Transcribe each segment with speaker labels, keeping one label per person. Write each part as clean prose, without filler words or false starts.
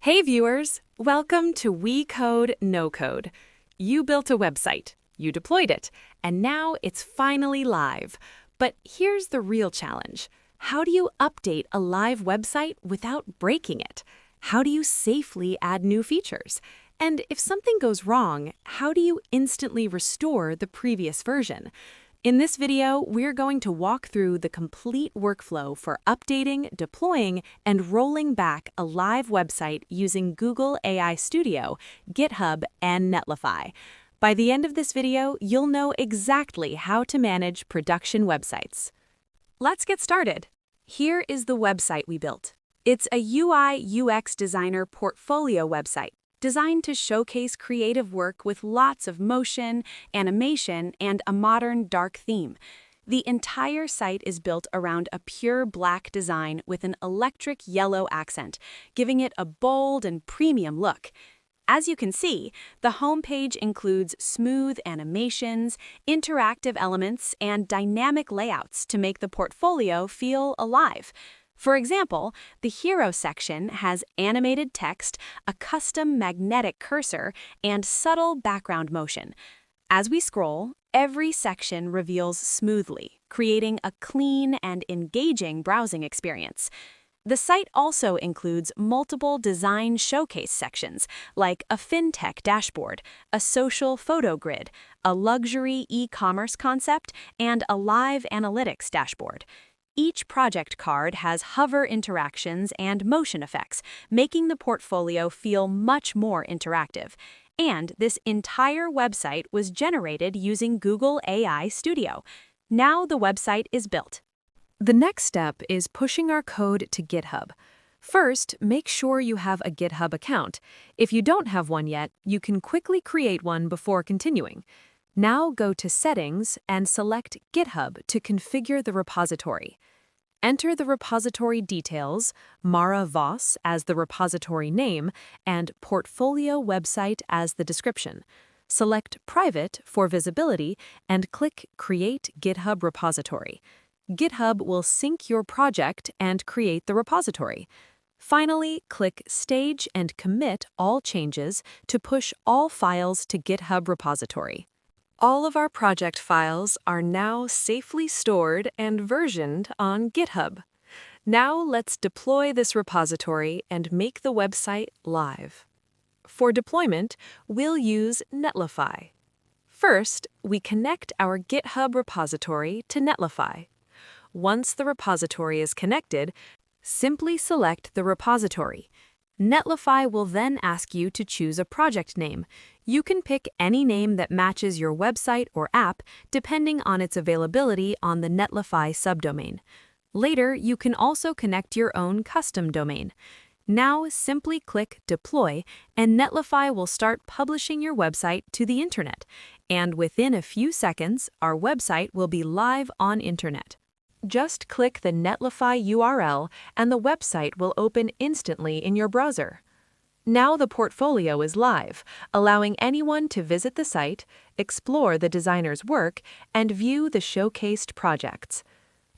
Speaker 1: Hey viewers, welcome to WeCodeNoCode. You built a website, you deployed it, and now it's finally live. But here's the real challenge. How do you update a live website without breaking it? How do you safely add new features? And if something goes wrong, how do you instantly restore the previous version? In this video, we're going to walk through the complete workflow for updating, deploying, and rolling back a live website using Google AI Studio, GitHub, and Netlify. By the end of this video, you'll know exactly how to manage production websites. Let's get started. Here is the website we built. It's a UI/UX designer portfolio website, designed to showcase creative work with lots of motion, animation, and a modern dark theme. The entire site is built around a pure black design with an electric yellow accent, giving it a bold and premium look. As you can see, the homepage includes smooth animations, interactive elements, and dynamic layouts to make the portfolio feel alive. For example, the Hero section has animated text, a custom magnetic cursor, and subtle background motion. As we scroll, every section reveals smoothly, creating a clean and engaging browsing experience. The site also includes multiple design showcase sections, like a fintech dashboard, a social photo grid, a luxury e-commerce concept, and a live analytics dashboard. Each project card has hover interactions and motion effects, making the portfolio feel much more interactive. And this entire website was generated using Google AI Studio. Now the website is built. The next step is pushing our code to GitHub. First, make sure you have a GitHub account. If you don't have one yet, you can quickly create one before continuing. Now go to Settings and select GitHub to configure the repository. Enter the repository details, Mara Voss as the repository name, and Portfolio Website as the description. Select Private for visibility and click Create GitHub Repository. GitHub will sync your project and create the repository. Finally, click Stage and commit all changes to push all files to GitHub repository. All of our project files are now safely stored and versioned on GitHub. Now let's deploy this repository and make the website live. For deployment, we'll use Netlify. First, we connect our GitHub repository to Netlify. Once the repository is connected, simply select the repository. Netlify will then ask you to choose a project name. You can pick any name that matches your website or app, depending on its availability on the Netlify subdomain. Later, you can also connect your own custom domain. Now, simply click Deploy, and Netlify will start publishing your website to the internet. And within a few seconds, our website will be live on internet. Just click the Netlify URL and the website will open instantly in your browser. Now the portfolio is live, allowing anyone to visit the site, explore the designer's work, and view the showcased projects.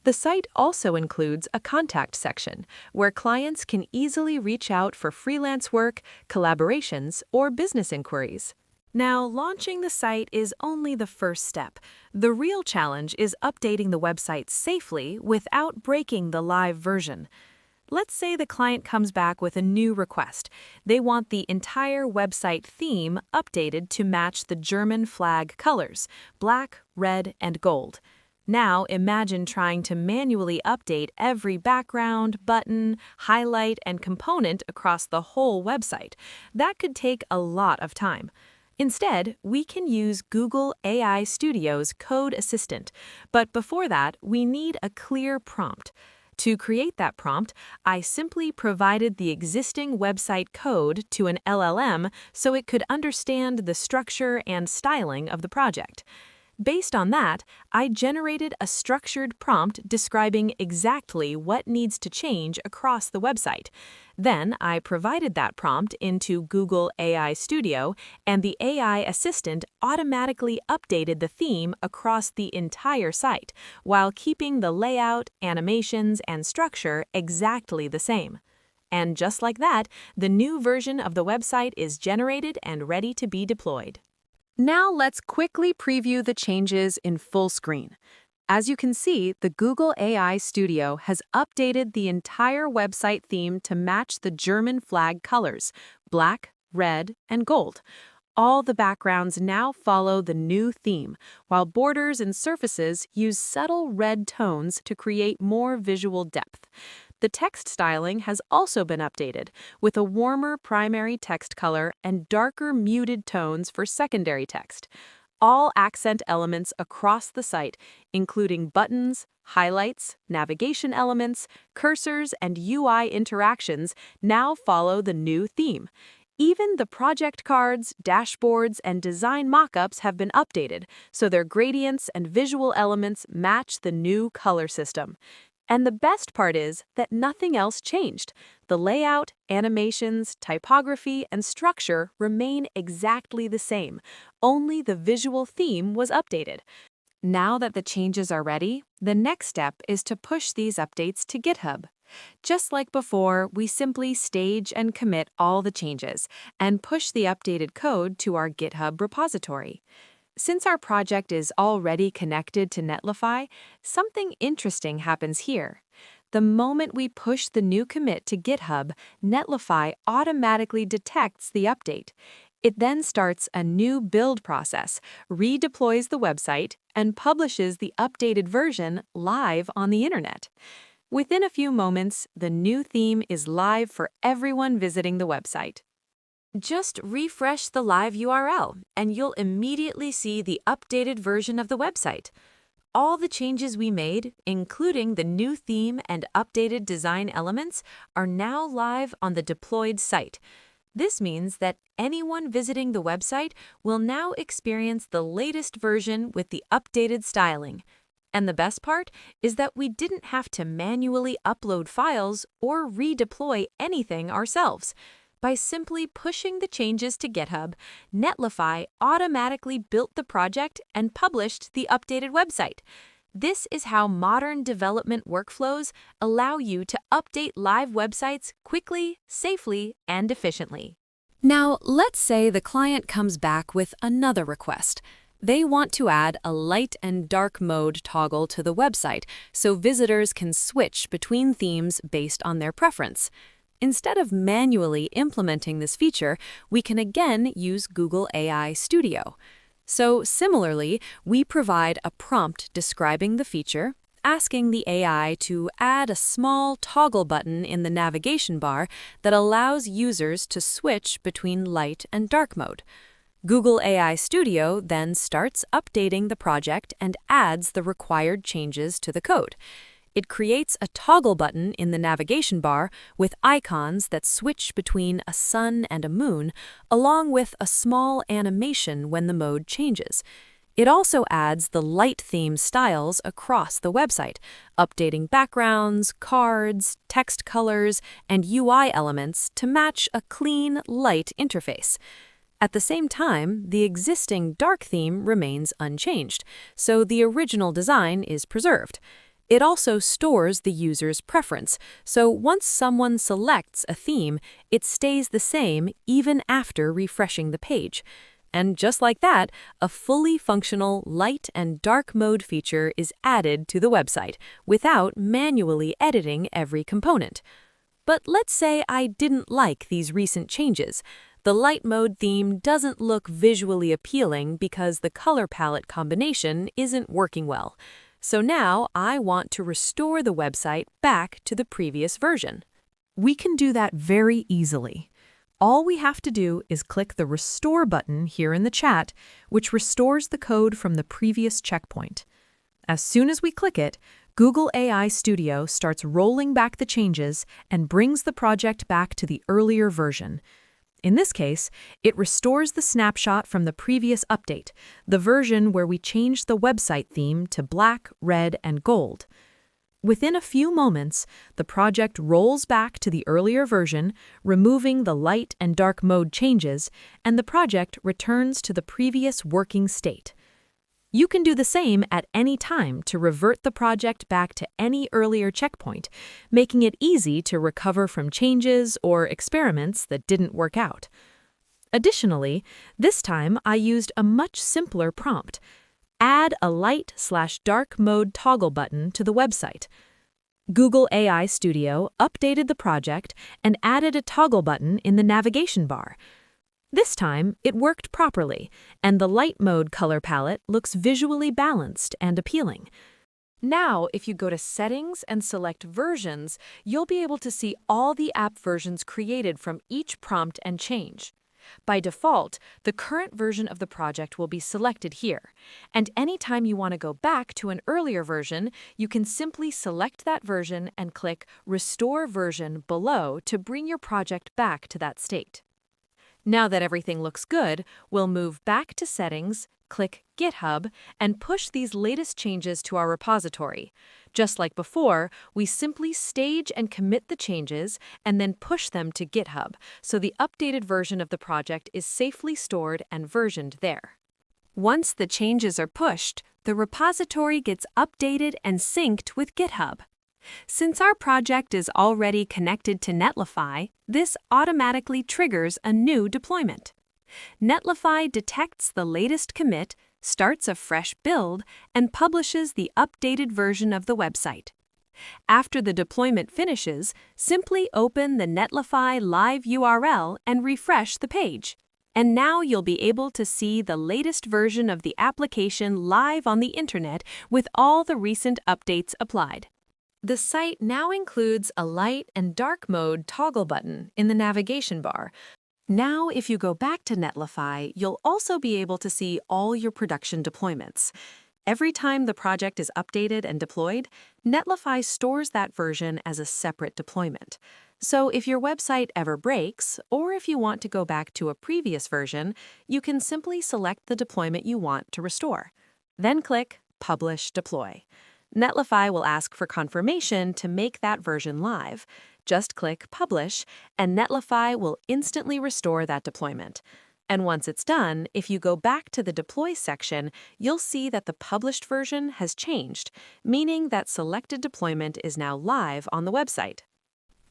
Speaker 1: The site also includes a contact section where clients can easily reach out for freelance work, collaborations, or business inquiries. Now, launching the site is only the first step. The real challenge is updating the website safely without breaking the live version. Let's say the client comes back with a new request. They want the entire website theme updated to match the German flag colors, black, red, and gold. Now imagine trying to manually update every background, button, highlight, and component across the whole website. That could take a lot of time. Instead, we can use Google AI Studio's Code Assistant, but before that, we need a clear prompt. To create that prompt, I simply provided the existing website code to an LLM so it could understand the structure and styling of the project. Based on that, I generated a structured prompt describing exactly what needs to change across the website. Then I provided that prompt into Google AI Studio, and the AI assistant automatically updated the theme across the entire site, while keeping the layout, animations, and structure exactly the same. And just like that, the new version of the website is generated and ready to be deployed. Now let's quickly preview the changes in full screen. As you can see, the Google AI Studio has updated the entire website theme to match the German flag colors, black, red, and gold. All the backgrounds now follow the new theme, while borders and surfaces use subtle red tones to create more visual depth. The text styling has also been updated, with a warmer primary text color and darker muted tones for secondary text. All accent elements across the site, including buttons, highlights, navigation elements, cursors, and UI interactions, now follow the new theme. Even the project cards, dashboards, and design mockups have been updated, so their gradients and visual elements match the new color system. And the best part is that nothing else changed. The layout, animations, typography, and structure remain exactly the same. Only the visual theme was updated. Now that the changes are ready, the next step is to push these updates to GitHub. Just like before, we simply stage and commit all the changes and push the updated code to our GitHub repository. Since our project is already connected to Netlify, something interesting happens here. The moment we push the new commit to GitHub, Netlify automatically detects the update. It then starts a new build process, redeploys the website, and publishes the updated version live on the internet. Within a few moments, the new theme is live for everyone visiting the website. Just refresh the live URL, and you'll immediately see the updated version of the website. All the changes we made, including the new theme and updated design elements, are now live on the deployed site. This means that anyone visiting the website will now experience the latest version with the updated styling. And the best part is that we didn't have to manually upload files or redeploy anything ourselves. By simply pushing the changes to GitHub, Netlify automatically built the project and published the updated website. This is how modern development workflows allow you to update live websites quickly, safely, and efficiently. Now, let's say the client comes back with another request. They want to add a light and dark mode toggle to the website so visitors can switch between themes based on their preference. Instead of manually implementing this feature, we can again use Google AI Studio. So similarly, we provide a prompt describing the feature, asking the AI to add a small toggle button in the navigation bar that allows users to switch between light and dark mode. Google AI Studio then starts updating the project and adds the required changes to the code. It creates a toggle button in the navigation bar with icons that switch between a sun and a moon, along with a small animation when the mode changes. It also adds the light theme styles across the website, updating backgrounds, cards, text colors, and UI elements to match a clean, light interface. At the same time, the existing dark theme remains unchanged, so the original design is preserved. It also stores the user's preference, so once someone selects a theme, it stays the same even after refreshing the page. And just like that, a fully functional light and dark mode feature is added to the website without manually editing every component. But let's say I didn't like these recent changes. The light mode theme doesn't look visually appealing because the color palette combination isn't working well. So now I want to restore the website back to the previous version. We can do that very easily. All we have to do is click the Restore button here in the chat, which restores the code from the previous checkpoint. As soon as we click it, Google AI Studio starts rolling back the changes and brings the project back to the earlier version. In this case, it restores the snapshot from the previous update, the version where we changed the website theme to black, red, and gold. Within a few moments, the project rolls back to the earlier version, removing the light and dark mode changes, and the project returns to the previous working state. You can do the same at any time to revert the project back to any earlier checkpoint, making it easy to recover from changes or experiments that didn't work out. Additionally, this time I used a much simpler prompt. Add a light/dark mode toggle button to the website. Google AI Studio updated the project and added a toggle button in the navigation bar. This time, it worked properly, and the light mode color palette looks visually balanced and appealing. Now, if you go to Settings and select Versions, you'll be able to see all the app versions created from each prompt and change. By default, the current version of the project will be selected here, and anytime you want to go back to an earlier version, you can simply select that version and click Restore Version below to bring your project back to that state. Now that everything looks good, we'll move back to Settings, click GitHub, and push these latest changes to our repository. Just like before, we simply stage and commit the changes and then push them to GitHub, so the updated version of the project is safely stored and versioned there. Once the changes are pushed, the repository gets updated and synced with GitHub. Since our project is already connected to Netlify, this automatically triggers a new deployment. Netlify detects the latest commit, starts a fresh build, and publishes the updated version of the website. After the deployment finishes, simply open the Netlify live URL and refresh the page. And now you'll be able to see the latest version of the application live on the internet with all the recent updates applied. The site now includes a light and dark mode toggle button in the navigation bar. Now, if you go back to Netlify, you'll also be able to see all your production deployments. Every time the project is updated and deployed, Netlify stores that version as a separate deployment. So if your website ever breaks, or if you want to go back to a previous version, you can simply select the deployment you want to restore. Then click Publish Deploy. Netlify will ask for confirmation to make that version live. Just click Publish, and Netlify will instantly restore that deployment. And once it's done, if you go back to the Deploy section, you'll see that the published version has changed, meaning that selected deployment is now live on the website.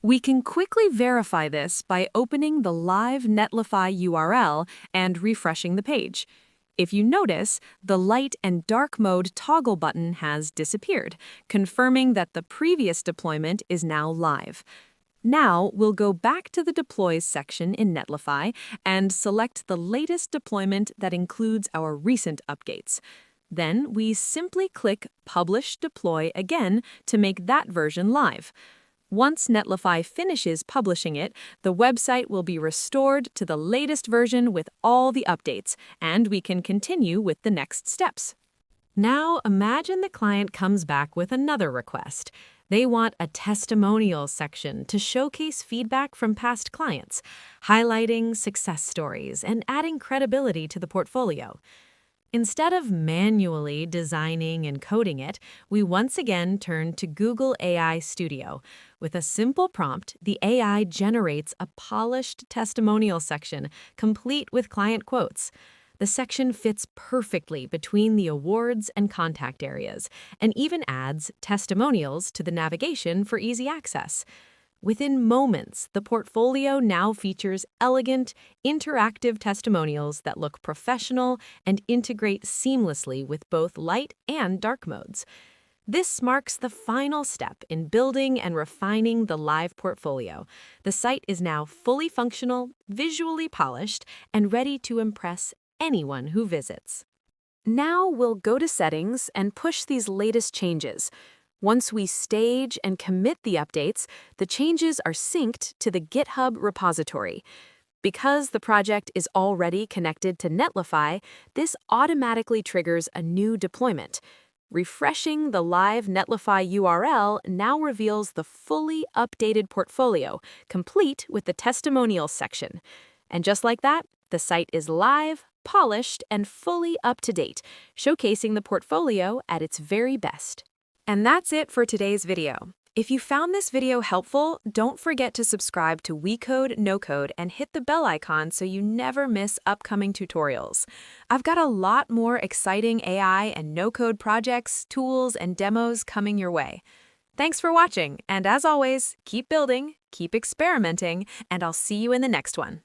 Speaker 1: We can quickly verify this by opening the live Netlify URL and refreshing the page. If you notice, the light and dark mode toggle button has disappeared, confirming that the previous deployment is now live. Now, we'll go back to the Deploys section in Netlify and select the latest deployment that includes our recent updates. Then, we simply click Publish Deploy again to make that version live. Once Netlify finishes publishing it, the website will be restored to the latest version with all the updates, and we can continue with the next steps. Now, imagine the client comes back with another request. They want a testimonials section to showcase feedback from past clients, highlighting success stories and adding credibility to the portfolio. Instead of manually designing and coding it, we once again turn to Google AI Studio. With a simple prompt, the AI generates a polished testimonial section, complete with client quotes. The section fits perfectly between the awards and contact areas, and even adds testimonials to the navigation for easy access. Within moments, the portfolio now features elegant, interactive testimonials that look professional and integrate seamlessly with both light and dark modes. This marks the final step in building and refining the live portfolio. The site is now fully functional, visually polished, and ready to impress anyone who visits. Now we'll go to Settings and push these latest changes. Once we stage and commit the updates, the changes are synced to the GitHub repository. Because the project is already connected to Netlify, this automatically triggers a new deployment. Refreshing the live Netlify URL now reveals the fully updated portfolio, complete with the testimonials section. And just like that, the site is live, polished, and fully up to date, showcasing the portfolio at its very best. And that's it for today's video. If you found this video helpful, don't forget to subscribe to WeCodeNoCode and hit the bell icon so you never miss upcoming tutorials. I've got a lot more exciting AI and no-code projects, tools, and demos coming your way. Thanks for watching, and as always, keep building, keep experimenting, and I'll see you in the next one.